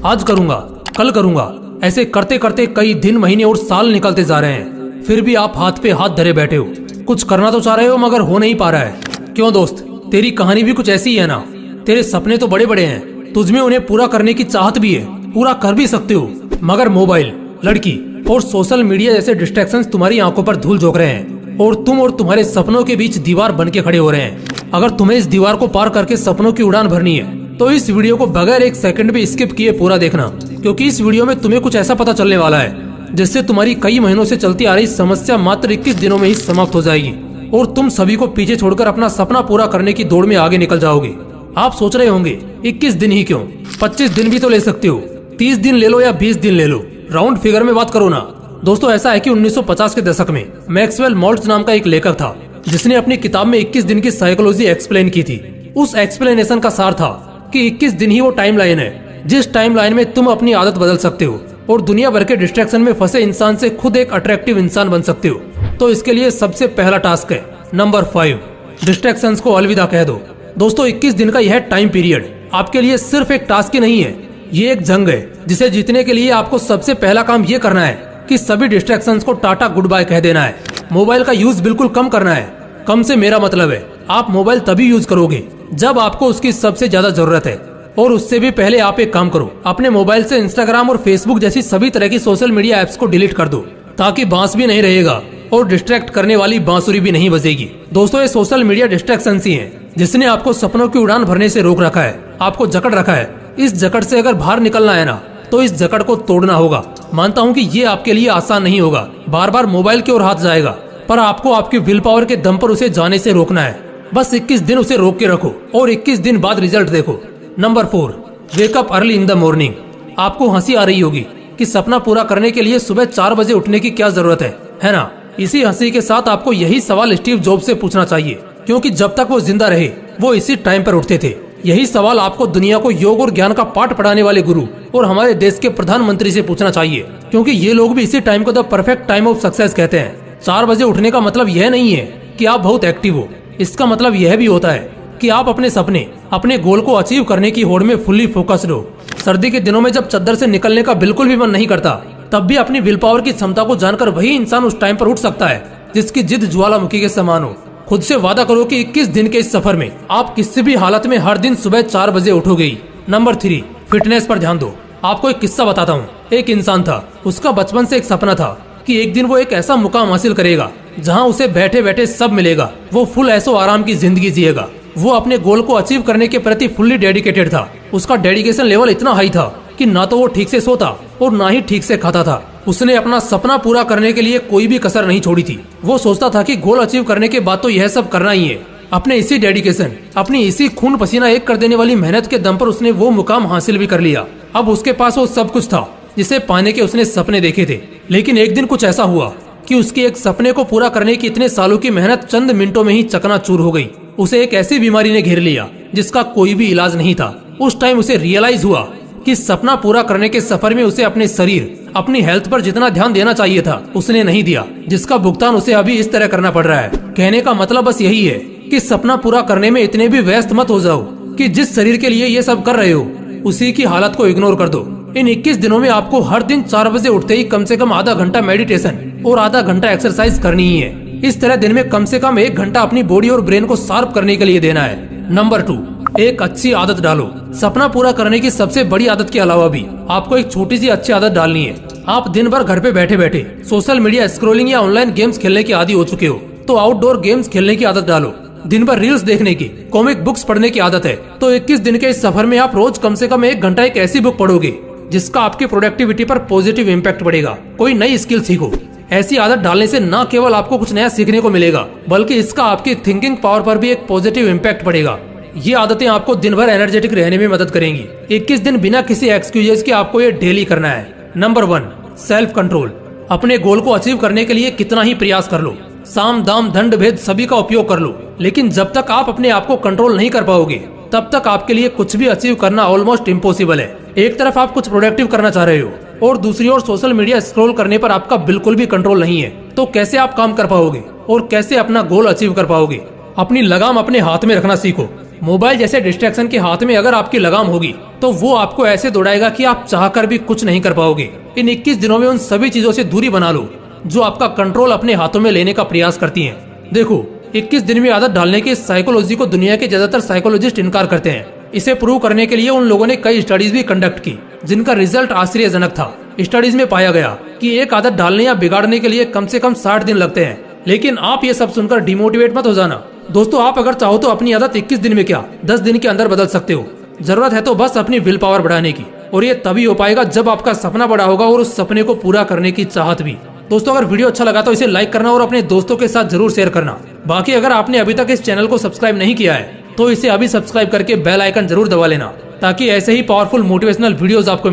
आज करूंगा, कल करूंगा, ऐसे करते करते कई दिन, महीने और साल निकलते जा रहे हैं। फिर भी आप हाथ पे हाथ धरे बैठे हो, कुछ करना तो चाह रहे हो मगर हो नहीं पा रहा है। क्यों दोस्त, तेरी कहानी भी कुछ ऐसी ही है ना। तेरे सपने तो बड़े बड़े हैं, तुझमें उन्हें पूरा करने की चाहत भी है, पूरा कर भी सकते हो, मगर मोबाइल, लड़की और सोशल मीडिया जैसे डिस्ट्रैक्शंस तुम्हारी आंखों पर धूल झोंक रहे हैं और तुम और तुम्हारे सपनों के बीच दीवार बन के खड़े हो रहे हैं। अगर तुम्हें इस दीवार को पार करके सपनों की उड़ान भरनी है तो इस वीडियो को बगैर एक सेकंड भी स्किप किए पूरा देखना, क्योंकि इस वीडियो में तुम्हें कुछ ऐसा पता चलने वाला है जिससे तुम्हारी कई महीनों से चलती आ रही समस्या मात्र 21 दिनों में ही समाप्त हो जाएगी और तुम सभी को पीछे छोड़कर अपना सपना पूरा करने की दौड़ में आगे निकल जाओगे। आप सोच रहे होंगे 21 दिन ही क्यों, 25 दिन भी तो ले सकते हो, 30 दिन ले लो या 20 दिन ले लो, राउंड फिगर में बात करो ना। दोस्तों ऐसा है कि 1950 के दशक में मैक्सवेल मॉल्ट्ज नाम का एक लेखक था जिसने अपनी किताब में 21 दिन की साइकोलॉजी एक्सप्लेन की थी। उस एक्सप्लेनेशन का सार था कि 21 दिन ही वो टाइम लाइन है जिस टाइम लाइन में तुम अपनी आदत बदल सकते हो और दुनिया भर के डिस्ट्रैक्शन में फंसे इंसान से खुद एक अट्रैक्टिव इंसान बन सकते हो। तो इसके लिए सबसे पहला टास्क है नंबर 5, डिस्ट्रैक्शंस को अलविदा कह दो। दोस्तों 21 दिन का यह टाइम पीरियड आपके लिए सिर्फ एक टास्क ही नहीं है, ये एक जंग है जिसे जीतने के लिए आपको सबसे पहला काम ये करना है कि सभी डिस्ट्रैक्शंस को टाटा गुड बाय कह देना है। मोबाइल का यूज बिल्कुल कम करना है। कम से मेरा मतलब है आप मोबाइल तभी यूज करोगे जब आपको उसकी सबसे ज्यादा जरूरत है, और उससे भी पहले आप एक काम करो, अपने मोबाइल से इंस्टाग्राम और फेसबुक जैसी सभी तरह की सोशल मीडिया एप्स को डिलीट कर दो, ताकि बांस भी नहीं रहेगा और डिस्ट्रैक्ट करने वाली बांसुरी भी नहीं बजेगी। दोस्तों ये सोशल मीडिया डिस्ट्रैक्शन ही है जिसने आपको सपनों की उड़ान भरने से रोक रखा है, आपको जकड़ रखा है। इस जकड़ से अगर बाहर निकलना है ना तो इस जकड़ को तोड़ना होगा। मानता हूँ कि ये आपके लिए आसान नहीं होगा, बार बार मोबाइल की ओर हाथ जाएगा, पर आपको आपकी विल पावर के दम पर उसे जाने से रोकना है। बस 21 दिन उसे रोक के रखो और 21 दिन बाद रिजल्ट देखो। Number 4, wake up early in the morning. आपको हंसी आ रही होगी कि सपना पूरा करने के लिए सुबह 4 बजे उठने की क्या जरूरत है ना। इसी हंसी के साथ आपको यही सवाल स्टीव जॉब्स से पूछना चाहिए, क्योंकि जब तक वो जिंदा रहे वो इसी टाइम पर उठते थे। यही सवाल आपको दुनिया को योग और ज्ञान का पाठ पढ़ाने वाले गुरु और हमारे देश के प्रधानमंत्री से पूछना चाहिए, क्योंकि ये लोग भी इसी टाइम को the perfect time of success कहते हैं। 4 बजे उठने का मतलब यह नहीं है कि आप बहुत एक्टिव हो, इसका मतलब यह भी होता है कि आप अपने सपने, अपने गोल को अचीव करने की होड़ में फुल्ली फोकस्ड हो। सर्दी के दिनों में जब चद्दर से निकलने का बिल्कुल भी मन नहीं करता, तब भी अपनी विल पावर की क्षमता को जानकर वही इंसान उस टाइम पर उठ सकता है जिसकी जिद ज्वालामुखी के समान हो। खुद से वादा करो कि 21 दिन के इस सफर में आप किसी भी हालत में हर दिन सुबह 4 बजे उठोगे। नंबर 3, फिटनेस पर ध्यान दो। आपको एक किस्सा बताता हूँ। एक इंसान था, उसका बचपन से एक सपना था कि एक दिन वो एक ऐसा मुकाम हासिल करेगा जहाँ उसे बैठे बैठे सब मिलेगा। वो फुल ऐशो आराम की जिंदगी जिएगा। वो अपने गोल को अचीव करने के प्रति फुल्ली डेडिकेटेड था। उसका डेडिकेशन लेवल इतना हाई था कि ना तो वो ठीक से सोता और ना ही ठीक से खाता था। उसने अपना सपना पूरा करने के लिए कोई भी कसर नहीं छोड़ी थी। वो सोचता था कि गोल अचीव करने के बाद तो यह सब करना ही है। अपने इसी डेडिकेशन, अपनी इसी खून पसीना एक कर देने वाली मेहनत के दम पर उसने वो मुकाम हासिल भी कर लिया। अब उसके पास वो सब कुछ था जिसे पाने के उसने सपने देखे थे। लेकिन एक दिन कुछ ऐसा हुआ कि उसके एक सपने को पूरा करने की इतने सालों की मेहनत चंद मिनटों में ही चकनाचूर हो गई। उसे एक ऐसी बीमारी ने घेर लिया जिसका कोई भी इलाज नहीं था। उस टाइम उसे रियलाइज हुआ कि सपना पूरा करने के सफर में उसे अपने शरीर, अपनी हेल्थ पर जितना ध्यान देना चाहिए था उसने नहीं दिया, जिसका भुगतान उसे अभी इस तरह करना पड़ रहा है। कहने का मतलब बस यही है कि सपना पूरा करने में इतने भी व्यस्त मत हो जाओ कि जिस शरीर के लिए ये सब कर रहे हो उसी की हालत को इग्नोर कर दो। इन 21 दिनों में आपको हर दिन 4 बजे उठते ही कम से कम आधा घंटा मेडिटेशन और आधा घंटा एक्सरसाइज करनी ही है। इस तरह दिन में कम से कम 1 घंटा अपनी बॉडी और ब्रेन को शार्प करने के लिए देना है। नंबर 2, एक अच्छी आदत डालो। सपना पूरा करने की सबसे बड़ी आदत के अलावा भी आपको एक छोटी सी अच्छी आदत डालनी है। आप दिन भर घर पे बैठे बैठे सोशल मीडिया स्क्रॉलिंग या ऑनलाइन गेम्स खेलने के आदी हो चुके हो, तो आउटडोर गेम्स खेलने की आदत डालो। दिन भर रील्स देखने की, कॉमिक बुक्स पढ़ने की आदत है, तो 21 दिन के इस सफर में आप रोज कम से कम 1 घंटा एक ऐसी बुक पढ़ोगे जिसका आपकी प्रोडक्टिविटी पर पॉजिटिव इम्पैक्ट पड़ेगा। कोई नई स्किल सीखो। ऐसी आदत डालने से न केवल आपको कुछ नया सीखने को मिलेगा, बल्कि इसका आपकी थिंकिंग पावर पर भी एक पॉजिटिव इम्पैक्ट पड़ेगा। ये आदतें आपको दिन भर एनर्जेटिक रहने में मदद करेंगी। 21 दिन बिना किसी एक्सक्यूजेस के आपको ये डेली करना है। Number 1, self control. अपने गोल को अचीव करने के लिए कितना ही प्रयास कर लो, साम दाम दंड भेद सभी का उपयोग कर लो, लेकिन जब तक आप अपने आप को कंट्रोल नहीं कर पाओगे तब तक आपके लिए कुछ भी अचीव करना ऑलमोस्ट इम्पॉसिबल है। एक तरफ आप कुछ प्रोडक्टिव करना चाह रहे हो और दूसरी ओर सोशल मीडिया स्क्रॉल करने पर आपका बिल्कुल भी कंट्रोल नहीं है, तो कैसे आप काम कर पाओगे और कैसे अपना गोल अचीव कर पाओगे? अपनी लगाम अपने हाथ में रखना सीखो। मोबाइल जैसे डिस्ट्रैक्शन के हाथ में अगर आपकी लगाम होगी तो वो आपको ऐसे दौड़ाएगा कि आप चाहकर भी कुछ नहीं कर पाओगे। इन 21 दिनों में उन सभी चीजों से दूरी बना लो जो आपका कंट्रोल अपने हाथों में लेने का प्रयास करती हैं। देखो, 21 दिन में आदत डालने की साइकोलॉजी को दुनिया के ज्यादातर साइकोलॉजिस्ट इनकार करते हैं। इसे प्रूव करने के लिए उन लोगों ने कई स्टडीज भी कंडक्ट की जिनका रिजल्ट आश्चर्यजनक था। स्टडीज में पाया गया कि एक आदत डालने या बिगाड़ने के लिए कम से कम 60 दिन लगते हैं। लेकिन आप ये सब सुनकर डिमोटिवेट मत हो जाना दोस्तों। आप अगर चाहो तो अपनी आदत 21 दिन में क्या 10 दिन के अंदर बदल सकते हो। जरूरत है तो बस अपनी विल पावर बढ़ाने की, और ये तभी हो पाएगा जब आपका सपना बड़ा होगा और उस सपने को पूरा करने की चाहत भी। दोस्तों, अगर वीडियो अच्छा लगा तो इसे लाइक करना और अपने दोस्तों के साथ जरूर शेयर करना। बाकी अगर आपने अभी तक इस चैनल को सब्सक्राइब नहीं किया है तो इसे अभी सब्सक्राइब करके बेल आइकन जरूर दबा लेना ताकि ऐसे ही पावरफुल मोटिवेशनल वीडियोस आपको